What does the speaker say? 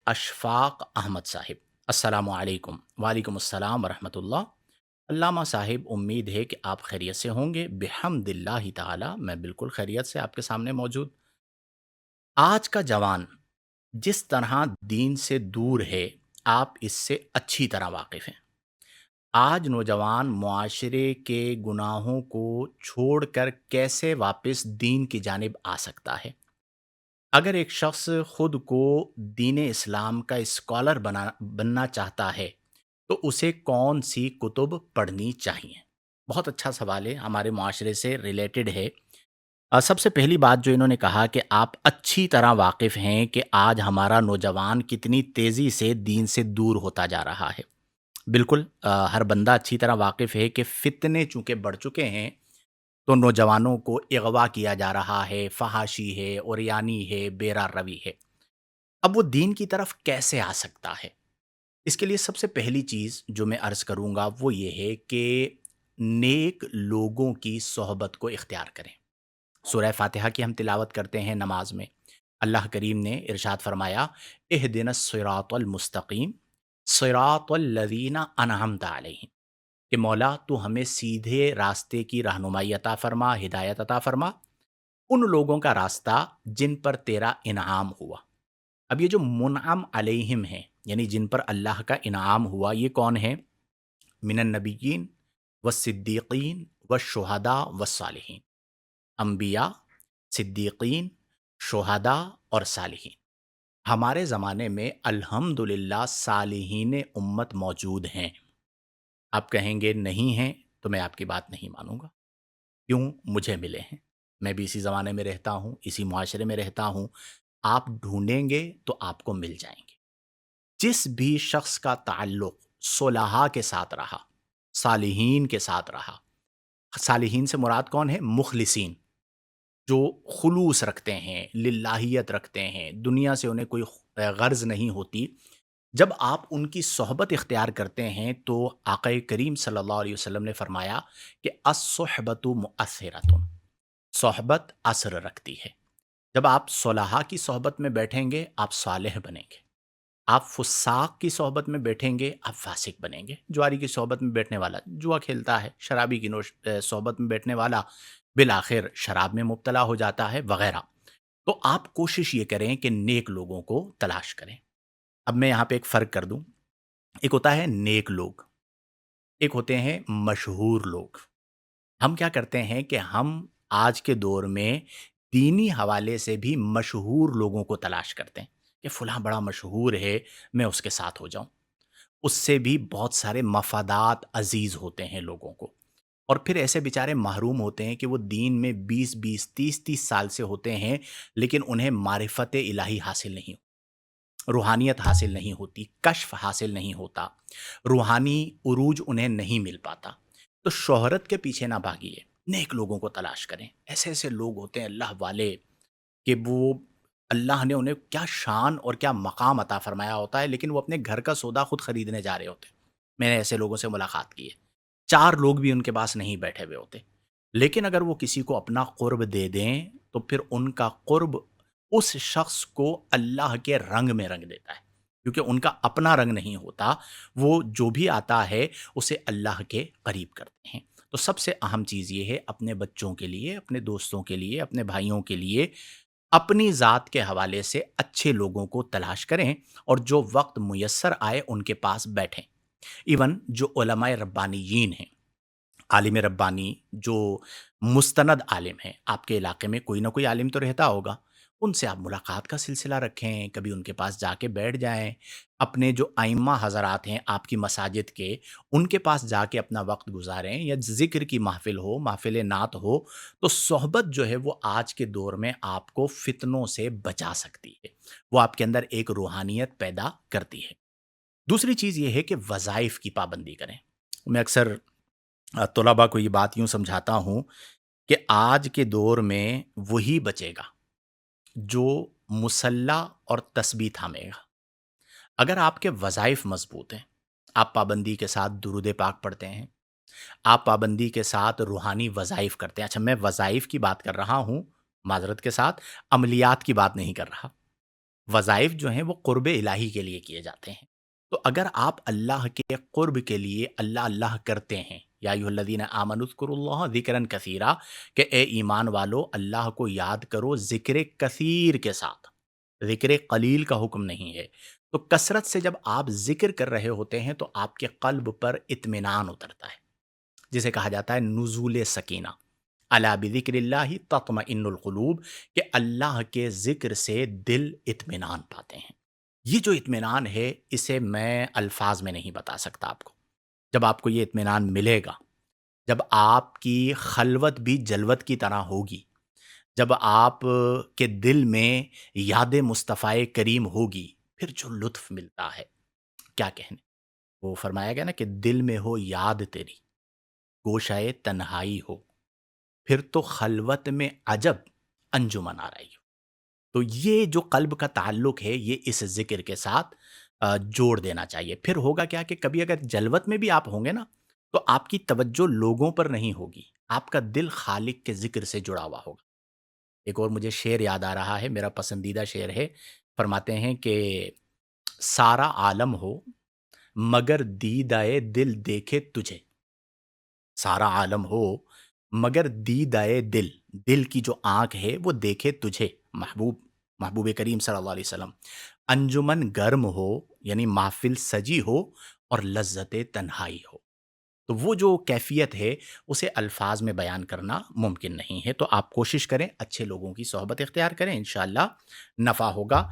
اشفاق احمد صاحب، السلام علیکم۔ وعلیکم السلام ورحمۃ اللہ۔ علامہ صاحب، امید ہے کہ آپ خیریت سے ہوں گے۔ بحمد اللہ تعالی میں بالکل خیریت سے آپ کے سامنے موجود۔ آج کا جوان جس طرح دین سے دور ہے، آپ اس سے اچھی طرح واقف ہیں۔ آج نوجوان معاشرے کے گناہوں کو چھوڑ کر کیسے واپس دین کی جانب آ سکتا ہے؟ اگر ایک شخص خود کو دین اسلام کا اسکالر بننا چاہتا ہے تو اسے کون سی کتب پڑھنی چاہیے؟ بہت اچھا سوال ہے، ہمارے معاشرے سے ریلیٹڈ ہے۔ سب سے پہلی بات جو انہوں نے کہا کہ آپ اچھی طرح واقف ہیں کہ آج ہمارا نوجوان کتنی تیزی سے دین سے دور ہوتا جا رہا ہے۔ بالکل، ہر بندہ اچھی طرح واقف ہے کہ فتنے چونکہ بڑھ چکے ہیں تو نوجوانوں کو اغوا کیا جا رہا ہے، فحاشی ہے، اوریانی ہے، بیرا روی ہے۔ اب وہ دین کی طرف کیسے آ سکتا ہے؟ اس کے لیے سب سے پہلی چیز جو میں عرض کروں گا وہ یہ ہے کہ نیک لوگوں کی صحبت کو اختیار کریں۔ سورہ فاتحہ کی ہم تلاوت کرتے ہیں نماز میں۔ اللہ کریم نے ارشاد فرمایا، اہدنا الصراط المستقیم صراط الذین انعمت علیہم، کہ مولا تو ہمیں سیدھے راستے کی رہنمائی عطا فرما، ہدایت عطا فرما، ان لوگوں کا راستہ جن پر تیرا انعام ہوا۔ اب یہ جو منعم علیہم ہیں، یعنی جن پر اللہ کا انعام ہوا، یہ کون ہیں؟ من النبیین والصدیقین والشہداء والصالحین، انبیاء، صدیقین، شہداء اور صالحین۔ ہمارے زمانے میں الحمدللہ صالحین امت موجود ہیں۔ آپ کہیں گے نہیں ہیں تو میں آپ کی بات نہیں مانوں گا۔ کیوں؟ مجھے ملے ہیں، میں بھی اسی زمانے میں رہتا ہوں، اسی معاشرے میں رہتا ہوں۔ آپ ڈھونڈیں گے تو آپ کو مل جائیں گے۔ جس بھی شخص کا تعلق صلحاء کے ساتھ رہا، صالحین کے ساتھ رہا، صالحین سے مراد کون ہے؟ مخلصین، جو خلوص رکھتے ہیں، للہیت رکھتے ہیں، دنیا سے انہیں کوئی غرض نہیں ہوتی۔ جب آپ ان کی صحبت اختیار کرتے ہیں تو آقا کریم صلی اللہ علیہ وسلم نے فرمایا کہ الصحبت مؤثرۃ، صحبت اثر رکھتی ہے۔ جب آپ صلحاء کی صحبت میں بیٹھیں گے آپ صالح بنیں گے، آپ فساق کی صحبت میں بیٹھیں گے آپ فاسق بنیں گے۔ جواری کی صحبت میں بیٹھنے والا جوا کھیلتا ہے، شرابی کی صحبت میں بیٹھنے والا بالآخر شراب میں مبتلا ہو جاتا ہے، وغیرہ۔ تو آپ کوشش یہ کریں کہ نیک لوگوں کو تلاش کریں۔ اب میں یہاں پہ ایک فرق کر دوں، ایک ہوتا ہے نیک لوگ، ایک ہوتے ہیں مشہور لوگ۔ ہم کیا کرتے ہیں کہ ہم آج کے دور میں دینی حوالے سے بھی مشہور لوگوں کو تلاش کرتے ہیں کہ فلاں بڑا مشہور ہے، میں اس کے ساتھ ہو جاؤں۔ اس سے بھی بہت سارے مفادات عزیز ہوتے ہیں لوگوں کو، اور پھر ایسے بیچارے محروم ہوتے ہیں کہ وہ دین میں 20 سال سے ہوتے ہیں لیکن انہیں معرفت الہی حاصل نہیں، روحانیت حاصل نہیں ہوتی، کشف حاصل نہیں ہوتا، روحانی عروج انہیں نہیں مل پاتا۔ تو شہرت کے پیچھے نہ بھاگیے، نیک لوگوں کو تلاش کریں۔ ایسے ایسے لوگ ہوتے ہیں اللہ والے کہ وہ اللہ نے انہیں کیا شان اور کیا مقام عطا فرمایا ہوتا ہے، لیکن وہ اپنے گھر کا سودا خود خریدنے جا رہے ہوتے ہیں۔ میں نے ایسے لوگوں سے ملاقات کی ہے، 4 لوگ بھی ان کے پاس نہیں بیٹھے ہوئے ہوتے، لیکن اگر وہ کسی کو اپنا قرب دے دیں تو پھر ان کا قرب اس شخص کو اللہ کے رنگ میں رنگ دیتا ہے، کیونکہ ان کا اپنا رنگ نہیں ہوتا، وہ جو بھی آتا ہے اسے اللہ کے قریب کرتے ہیں۔ تو سب سے اہم چیز یہ ہے، اپنے بچوں کے لیے، اپنے دوستوں کے لیے، اپنے بھائیوں کے لیے اپنی ذات کے حوالے سے اچھے لوگوں کو تلاش کریں، اور جو وقت میسر آئے ان کے پاس بیٹھیں۔ ایون جو علماء ربانیین ہیں، عالم ربانی جو مستند عالم ہیں، آپ کے علاقے میں کوئی نہ کوئی عالم تو رہتا ہوگا، ان سے آپ ملاقات کا سلسلہ رکھیں، کبھی ان کے پاس جا کے بیٹھ جائیں۔ اپنے جو ائمہ حضرات ہیں آپ کی مساجد کے، ان کے پاس جا کے اپنا وقت گزاریں، یا ذکر کی محفل ہو، محفل نعت ہو، تو صحبت جو ہے وہ آج کے دور میں آپ کو فتنوں سے بچا سکتی ہے، وہ آپ کے اندر ایک روحانیت پیدا کرتی ہے۔ دوسری چیز یہ ہے کہ وظائف کی پابندی کریں۔ میں اکثر طلباء کو یہ بات یوں سمجھاتا ہوں کہ آج کے دور میں وہی بچے گا جو مصلی اور تسبیح تھامے گا۔ اگر آپ کے وظائف مضبوط ہیں، آپ پابندی کے ساتھ درود پاک پڑھتے ہیں، آپ پابندی کے ساتھ روحانی وظائف کرتے ہیں، اچھا میں وظائف کی بات کر رہا ہوں، معذرت کے ساتھ عملیات کی بات نہیں کر رہا، وظائف جو ہیں وہ قرب الہی کے لیے کیے جاتے ہیں۔ تو اگر آپ اللہ کے قرب کے لیے اللہ اللہ کرتے ہیں، یا ایھا الذین آمنوا اذکروا اللہ ذکرا کثیرا، کہ اے ایمان والو اللہ کو یاد کرو ذکر کثیر کے ساتھ، ذکر قلیل کا حکم نہیں ہے۔ تو کثرت سے جب آپ ذکر کر رہے ہوتے ہیں تو آپ کے قلب پر اطمینان اترتا ہے، جسے کہا جاتا ہے نزول سکینہ۔ الا بذکر اللہ تطمئن القلوب، کہ اللہ کے ذکر سے دل اطمینان پاتے ہیں۔ یہ جو اطمینان ہے اسے میں الفاظ میں نہیں بتا سکتا آپ کو۔ جب آپ کو یہ اطمینان ملے گا، جب آپ کی خلوت بھی جلوت کی طرح ہوگی، جب آپ کے دل میں یاد مصطفیٰ کریم ہوگی، پھر جو لطف ملتا ہے کیا کہنے۔ وہ فرمایا گیا نا کہ دل میں ہو یاد تیری، گوشائے تنہائی ہو، پھر تو خلوت میں عجب انجمن آ رہی ہو۔ تو یہ جو قلب کا تعلق ہے یہ اس ذکر کے ساتھ جوڑ دینا چاہیے۔ پھر ہوگا کیا کہ کبھی اگر جلوت میں بھی آپ ہوں گے نا، تو آپ کی توجہ لوگوں پر نہیں ہوگی، آپ کا دل خالق کے ذکر سے جڑا ہوا ہوگا۔ ایک اور مجھے شعر یاد آ رہا ہے، میرا پسندیدہ شعر ہے۔ فرماتے ہیں کہ سارا عالم ہو مگر دیدائے دل دیکھے تجھے، سارا عالم ہو مگر دیدائے دل، دل کی جو آنکھ ہے وہ دیکھے تجھے محبوب، محبوب کریم صلی اللہ علیہ وسلم۔ انجمن گرم ہو یعنی محفل سجی ہو اور لذت تنہائی ہو۔ تو وہ جو کیفیت ہے اسے الفاظ میں بیان کرنا ممکن نہیں ہے۔ تو آپ کوشش کریں، اچھے لوگوں کی صحبت اختیار کریں، انشاءاللہ نفع ہوگا۔